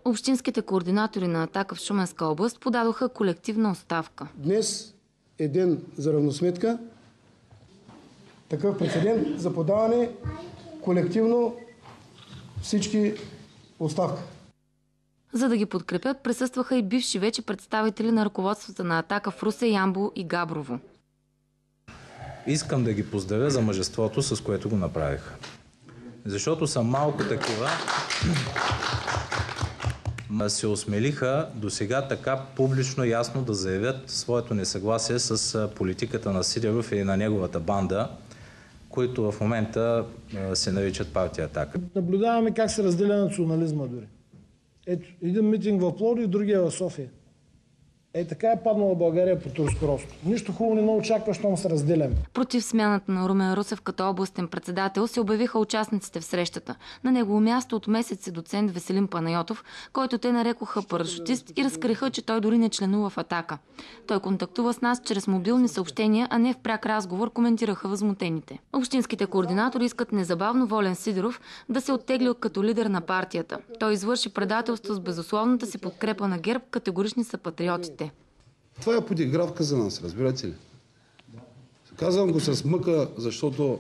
Общинските координатори на Атака в Шуменска област подадоха колективна оставка. Днес е ден за равносметка, такъв прецедент за подаване колективно всички оставка. За да ги подкрепят, присъстваха и бивши вече представители на ръководствата на Атака в Русе, Ямбол и Габрово. Искам да ги поздравя за мъжеството, с което го направиха. Защото са малко такива, се осмелиха досега така публично ясно да заявят своето несъгласие с политиката на Сидеров и на неговата банда, които в момента се наричат партия Атака. Наблюдаваме как се разделя национализма дори. Ето, един митинг в Пловдив, другия в София. Така е паднала България по турско росто. Нищо хубаво не очаква, щом се разделяме. Против смяната на Румен Русев като областен председател се обявиха участниците в срещата. На негово място от месец е доцент Веселин Панайотов, който те нарекоха парашутист и разкриха, че той дори не членува в Атака. Той контактува с нас чрез мобилни съобщения, а не в пряк разговор, коментираха възмутените. Общинските координатори искат незабавно Волен Сидеров да се оттегли като лидер на партията. Той извърши предателство с безусловната си подкрепа на ГЕРБ, категорични са патриотите. Това е подигравка за нас, разбирате ли? Казвам го с мъка, защото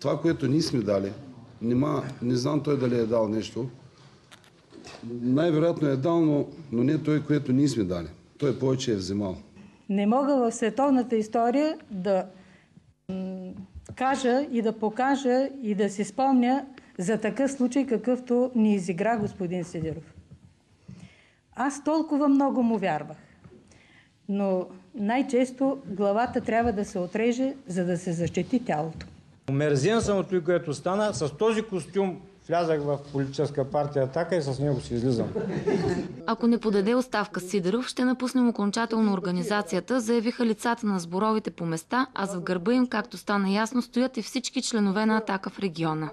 това, което ние сме дали, не знам той дали е дал нещо. Най-вероятно е дал, но не той, което ние сме дали. Той повече е вземал. Не мога в световната история да кажа и да покажа и да си спомня за такъв случай, какъвто ни изигра господин Сидеров. Аз толкова много му вярвах. Но най-често главата трябва да се отреже, за да се защити тялото. Омерзен съм от това, което стана. С този костюм влязах в политическа партия Атака и с него си излизам. Ако не подаде оставка Сидеров, ще напуснем окончателно организацията, заявиха лицата на сборовите по места, а зад гърба им, както стана ясно, стоят и всички членове на Атака в региона.